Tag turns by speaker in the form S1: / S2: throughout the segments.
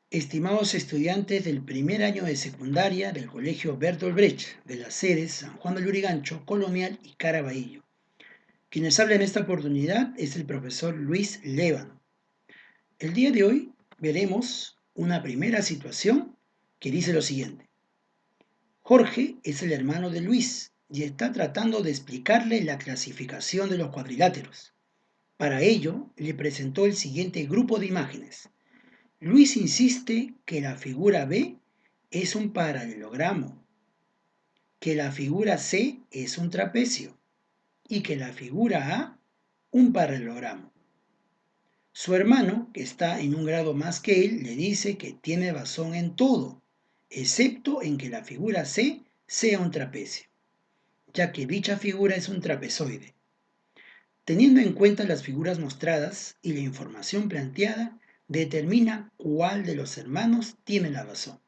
S1: Estimados estudiantes del primer año de secundaria del Colegio Bertolt Brecht de las sedes San Juan de Lurigancho, Colonial y Caraballo. Quienes hablan en esta oportunidad es el profesor Luis Lévano. El día de hoy veremos una primera situación que dice lo siguiente. Jorge es el hermano de Luis y está tratando de explicarle la clasificación de los cuadriláteros. Para ello, le presentó el siguiente grupo de imágenes. Luis insiste que la figura B es un paralelogramo, que la figura C es un trapecio y que la figura A un paralelogramo. Su hermano, que está en un grado más que él, le dice que tiene razón en todo, excepto en que la figura C sea un trapecio, ya que dicha figura es un trapezoide. Teniendo en cuenta las figuras mostradas y la información planteada, determina cuál de los hermanos tiene la razón.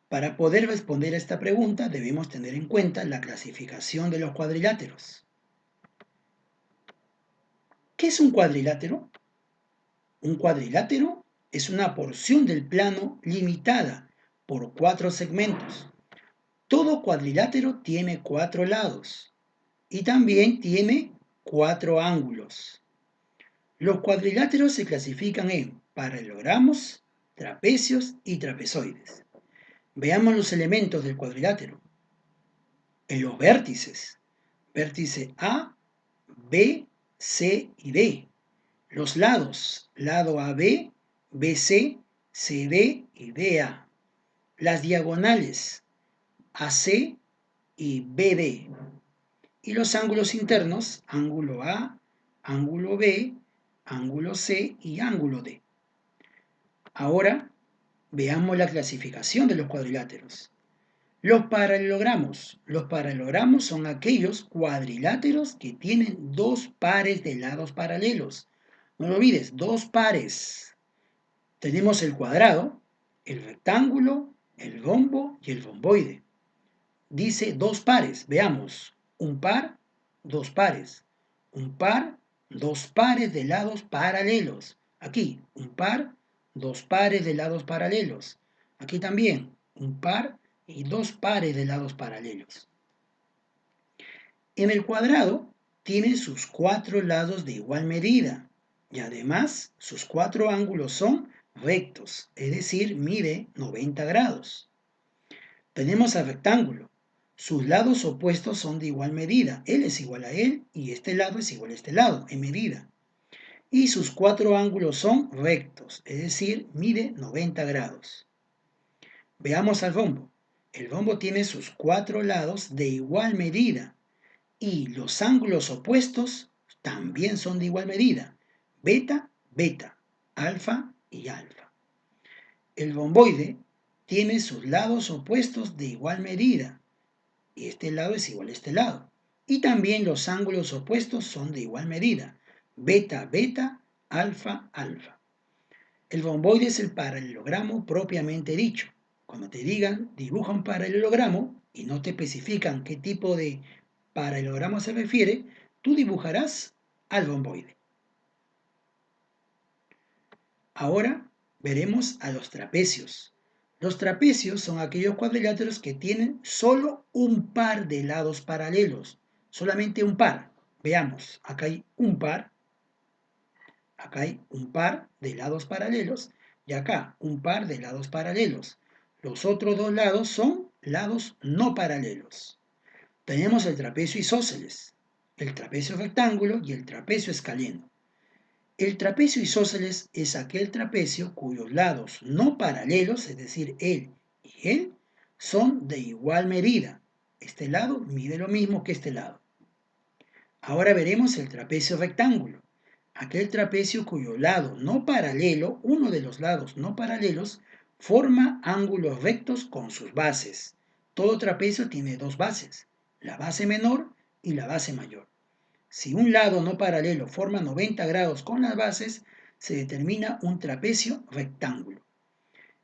S1: Para poder responder a esta pregunta debemos tener en cuenta la clasificación de los cuadriláteros. ¿Qué es un cuadrilátero? Un cuadrilátero es una porción del plano limitada por 4 segmentos. Todo cuadrilátero tiene 4 lados y también tiene 4 ángulos. Los cuadriláteros se clasifican en paralelogramos, trapecios y trapezoides. Veamos los elementos del cuadrilátero. En los vértices, vértice A, B, C y D. Los lados, lado AB, BC, CD y DA. Las diagonales, AC y BD. Y los ángulos internos, ángulo A, ángulo B, ángulo C y ángulo D. Ahora veamos la clasificación de los cuadriláteros. Los paralelogramos. Los paralelogramos son aquellos cuadriláteros que tienen dos pares de lados paralelos. No lo olvides, dos pares. Tenemos el cuadrado, el rectángulo, el rombo y el romboide. Dice dos pares. Veamos. Un par, dos pares. Un par, dos pares de lados paralelos. Aquí, un par, dos pares de lados paralelos. Aquí también, un par y dos pares de lados paralelos. En el cuadrado tiene sus 4 lados de igual medida y además sus 4 ángulos son rectos, es decir, mide 90 grados. Tenemos al rectángulo. Sus lados opuestos son de igual medida. Él es igual a él y este lado es igual a este lado en medida. Y sus 4 ángulos son rectos, es decir, mide 90 grados. Veamos al rombo. El rombo tiene sus 4 lados de igual medida y los ángulos opuestos también son de igual medida. Beta, beta, alfa y alfa. El romboide tiene sus lados opuestos de igual medida. Y este lado es igual a este lado. Y también los ángulos opuestos son de igual medida. Beta, beta, alfa, alfa. El romboide es el paralelogramo propiamente dicho. Cuando te digan dibuja un paralelogramo y no te especifican qué tipo de paralelogramo se refiere, tú dibujarás al romboide. Ahora veremos a los trapecios. Los trapecios son aquellos cuadriláteros que tienen solo un par de lados paralelos, solamente un par. Veamos, acá hay un par de lados paralelos y acá un par de lados paralelos. Los otros dos lados son lados no paralelos. Tenemos el trapecio isósceles, el trapecio rectángulo y el trapecio escaleno. El trapecio isósceles es aquel trapecio cuyos lados no paralelos, es decir, él y él, son de igual medida. Este lado mide lo mismo que este lado. Ahora veremos el trapecio rectángulo, aquel trapecio cuyo lado no paralelo, uno de los lados no paralelos, forma ángulos rectos con sus bases. Todo trapecio tiene dos bases, la base menor y la base mayor. Si un lado no paralelo forma 90 grados con las bases, se determina un trapecio rectángulo.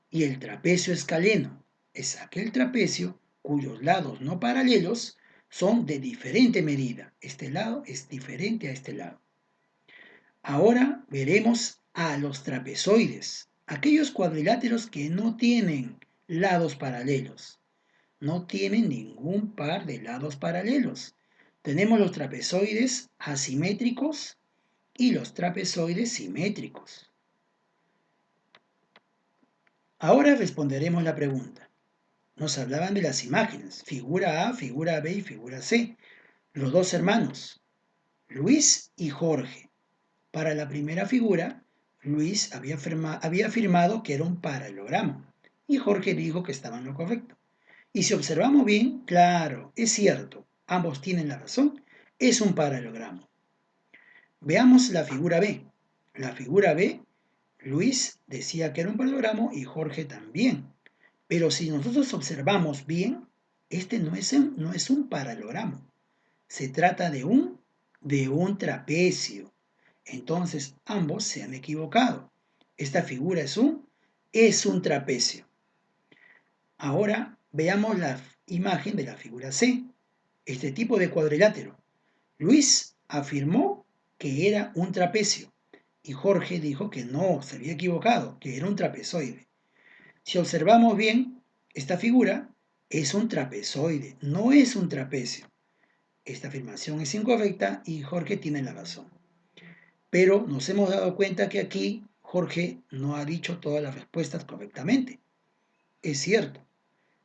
S1: Y el trapecio escaleno es aquel trapecio cuyos lados no paralelos son de diferente medida. Este lado es diferente a este lado. Ahora veremos a los trapezoides, aquellos cuadriláteros que no tienen lados paralelos. No tienen ningún par de lados paralelos. Tenemos los trapezoides asimétricos y los trapezoides simétricos. Ahora responderemos la pregunta. Nos hablaban de las imágenes, figura A, figura B y figura C. Los dos hermanos, Luis y Jorge. Para la primera figura, Luis había afirmado que era un paralelogramo y Jorge dijo que estaba en lo correcto. Y si observamos bien, claro, es cierto, ambos tienen la razón, es un paralelogramo. Veamos la figura B. La figura B, Luis decía que era un paralelogramo y Jorge también. Pero si nosotros observamos bien, este no es un paralelogramo. Se trata de un trapecio. Entonces ambos se han equivocado. Esta figura es un trapecio. Ahora veamos la imagen de la figura C, este tipo de cuadrilátero. Luis afirmó que era un trapecio y Jorge dijo que no, se había equivocado, que era un trapezoide. Si observamos bien, esta figura es un trapezoide, no es un trapecio. Esta afirmación es incorrecta y Jorge tiene la razón. Pero nos hemos dado cuenta que aquí Jorge no ha dicho todas las respuestas correctamente. Es cierto,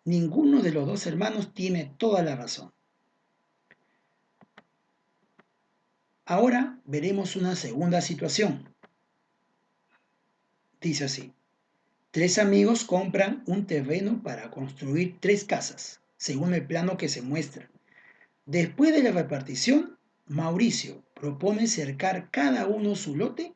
S1: ninguno de los dos hermanos tiene toda la razón. Ahora veremos una segunda situación. Dice así: tres amigos compran un terreno para construir 3 casas, según el plano que se muestra. Después de la repartición, Mauricio propone cercar cada uno su lote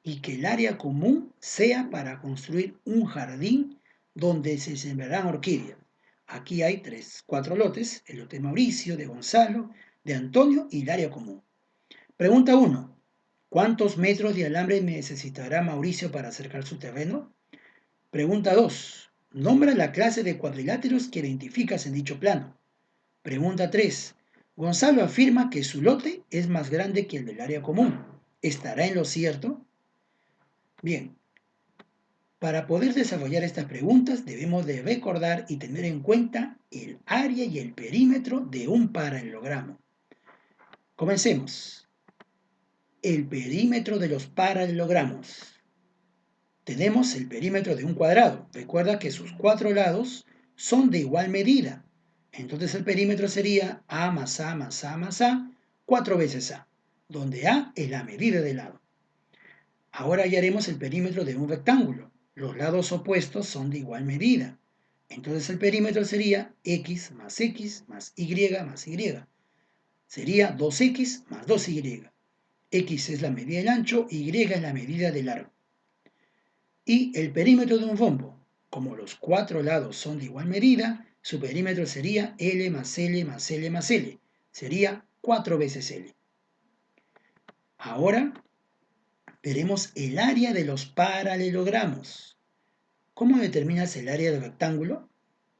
S1: y que el área común sea para construir un jardín donde se sembrarán orquídeas. Aquí hay 4 lotes: el lote de Mauricio, de Gonzalo, de Antonio y el área común. Pregunta 1. ¿Cuántos metros de alambre necesitará Mauricio para cercar su terreno? Pregunta 2. Nombra la clase de cuadriláteros que identificas en dicho plano. Pregunta 3. Gonzalo afirma que su lote es más grande que el del área común. ¿Estará en lo cierto? Bien, para poder desarrollar estas preguntas debemos de recordar y tener en cuenta el área y el perímetro de un paralelogramo. Comencemos. El perímetro de los paralelogramos. Tenemos el perímetro de un cuadrado. Recuerda que sus 4 lados son de igual medida. Entonces el perímetro sería A más A más A más A, 4 veces A, donde A es la medida del lado. Ahora hallaremos el perímetro de un rectángulo. Los lados opuestos son de igual medida. Entonces el perímetro sería X más X más Y más Y. Sería 2X más 2Y. X es la medida del ancho, Y es la medida del largo. Y el perímetro de un rombo, como los 4 lados son de igual medida, su perímetro sería L más L más L más L. Sería 4 veces L. Ahora veremos el área de los paralelogramos. ¿Cómo determinas el área del rectángulo?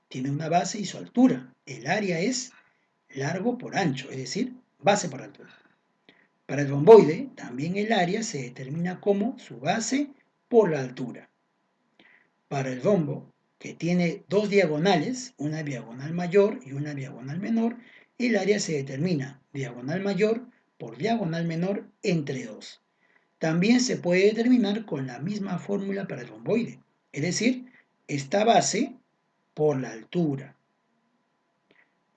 S1: Tiene una base y su altura. El área es largo por ancho, es decir, base por altura. Para el romboide, también el área se determina como su base por la altura. Para el rombo, que tiene 2 diagonales, una diagonal mayor y una diagonal menor, el área se determina diagonal mayor por diagonal menor entre 2. También se puede determinar con la misma fórmula para el romboide, es decir, esta base por la altura.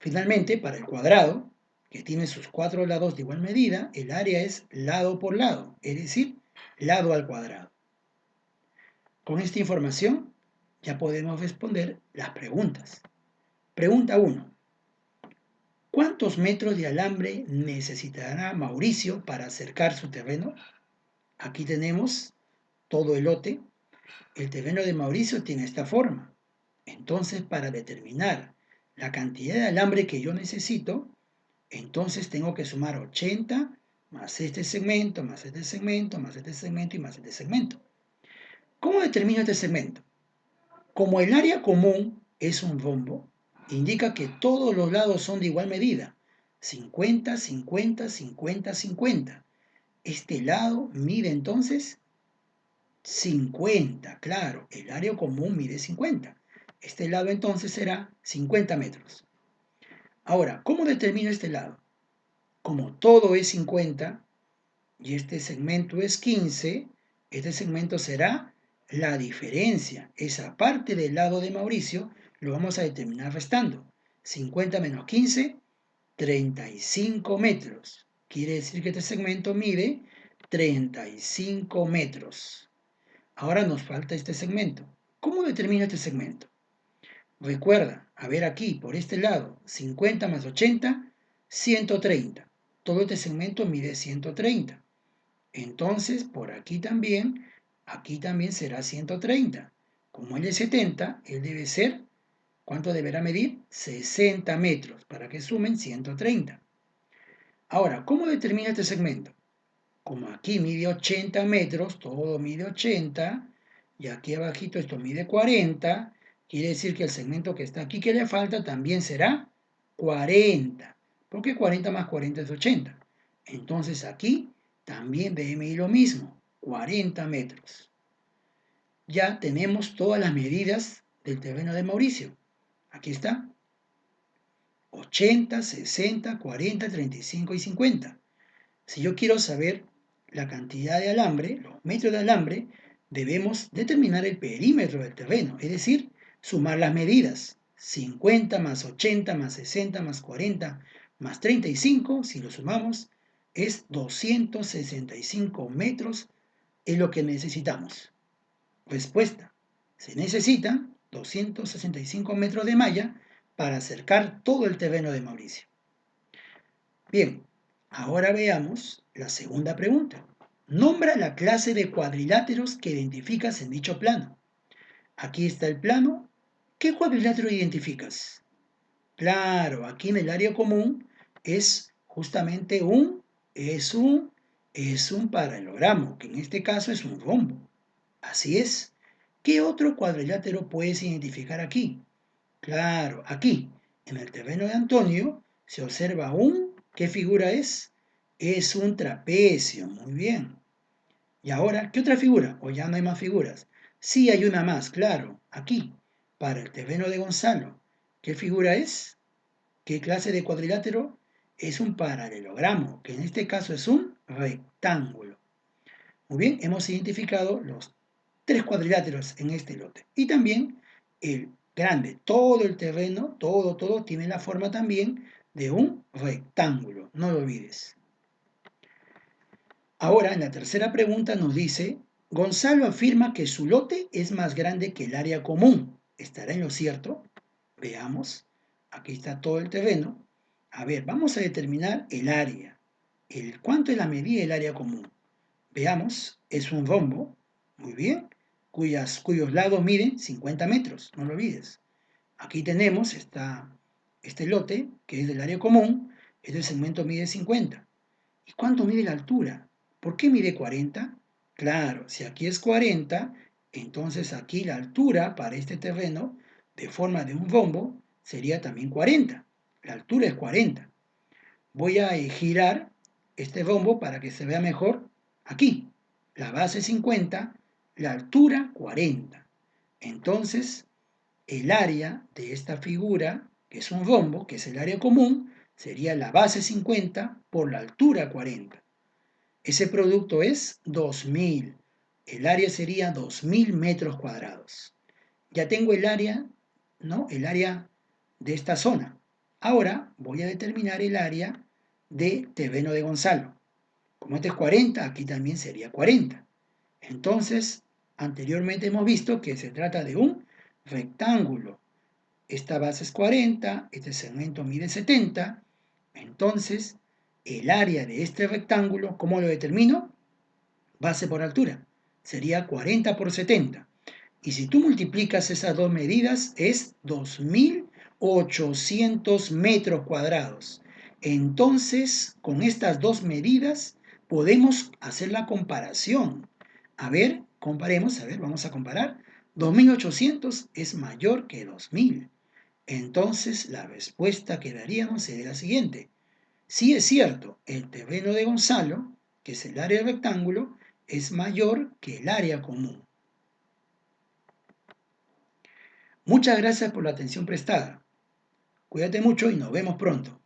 S1: Finalmente, para el cuadrado, que tiene sus 4 lados de igual medida, el área es lado por lado, es decir, lado al cuadrado. Con esta información ya podemos responder las preguntas. Pregunta 1. ¿Cuántos metros de alambre necesitará Mauricio para cercar su terreno? Aquí tenemos todo el lote. El terreno de Mauricio tiene esta forma. Entonces, para determinar la cantidad de alambre que yo necesito, entonces tengo que sumar 80 más este segmento, más este segmento, más este segmento y más este segmento. ¿Cómo determino este segmento? Como el área común es un rombo, indica que todos los lados son de igual medida. 50, 50, 50, 50. Este lado mide entonces 50, claro, el área común mide 50. Este lado entonces será 50 metros. Ahora, ¿cómo determino este lado? Como todo es 50 y este segmento es 15, este segmento será la diferencia. Esa parte del lado de Mauricio lo vamos a determinar restando. 50 menos 15, 35 metros. Quiere decir que este segmento mide 35 metros. Ahora nos falta este segmento. ¿Cómo determino este segmento? Recuerda, a ver aquí, por este lado, 50 más 80, 130. Todo este segmento mide 130. Entonces, por aquí también será 130. Como él es 70, él debe ser, ¿cuánto deberá medir? 60 metros, para que sumen 130. Ahora, ¿cómo determina este segmento? Como aquí mide 80 metros, todo mide 80, y aquí abajito esto mide 40, quiere decir que el segmento que está aquí que le falta también será 40, porque 40 más 40 es 80. Entonces aquí también debe medir lo mismo, 40 metros. Ya tenemos todas las medidas del terreno de Mauricio. Aquí está, 80, 60, 40, 35 y 50. Si yo quiero saber la cantidad de alambre, los metros de alambre, debemos determinar el perímetro del terreno, es decir, sumar las medidas. 50 más 80 más 60 más 40 más 35, si lo sumamos, es 265 metros, es lo que necesitamos. Respuesta. Se necesitan 265 metros de malla para cercar todo el terreno de Mauricio. Bien, ahora veamos la segunda pregunta. Nombra la clase de cuadriláteros que identificas en dicho plano. Aquí está el plano. ¿Qué cuadrilátero identificas? Claro, aquí en el área común es justamente es un paralelogramo, que en este caso es un rombo. Así es. ¿Qué otro cuadrilátero puedes identificar aquí? Claro, aquí, en el terreno de Antonio, se observa ¿qué figura es? Es un trapecio, muy bien. ¿Y ahora qué otra figura? ¿O ya no hay más figuras? Sí, hay una más, claro, aquí, para el terreno de Gonzalo. ¿Qué figura es? ¿Qué clase de cuadrilátero? Es un paralelogramo, que en este caso es un rectángulo. Muy bien, hemos identificado los tres cuadriláteros en este lote. Y también el grande, todo el terreno, todo tiene la forma también de un rectángulo, no lo olvides. Ahora, en la tercera pregunta nos dice, Gonzalo afirma que su lote es más grande que el área común. ¿Estará en lo cierto? Veamos. Aquí está todo el terreno. A ver, vamos a determinar el área. ¿Cuánto es la medida del área común? Veamos, es un rombo, muy bien, cuyos lados miden 50 metros, no lo olvides. Aquí tenemos este lote, que es del área común, este segmento mide 50. ¿Y cuánto mide la altura? ¿Por qué mide 40? Claro, si aquí es 40, entonces aquí la altura para este terreno, de forma de un rombo, sería también 40. La altura es 40. Voy a girar este rombo para que se vea mejor aquí. La base 50, la altura 40. Entonces, el área de esta figura, que es un rombo, que es el área común, sería la base 50 por la altura 40. Ese producto es 2000. El área sería 2000 metros cuadrados. Ya tengo el área, ¿no? El área de esta zona. Ahora voy a determinar el área de terreno de Gonzalo. Como este es 40, aquí también sería 40. Entonces, anteriormente hemos visto que se trata de un rectángulo. Esta base es 40, este segmento mide 70. Entonces, el área de este rectángulo, ¿cómo lo determino? Base por altura. Sería 40 por 70. Y si tú multiplicas esas dos medidas, es 2800 metros cuadrados. Entonces, con estas dos medidas, podemos hacer la comparación. A ver, comparemos, a ver, vamos a comparar. 2800 es mayor que 2000. Entonces, la respuesta que daríamos sería la siguiente. Sí es cierto, el terreno de Gonzalo, que es el área del rectángulo, es mayor que el área común. Muchas gracias por la atención prestada. Cuídate mucho y nos vemos pronto.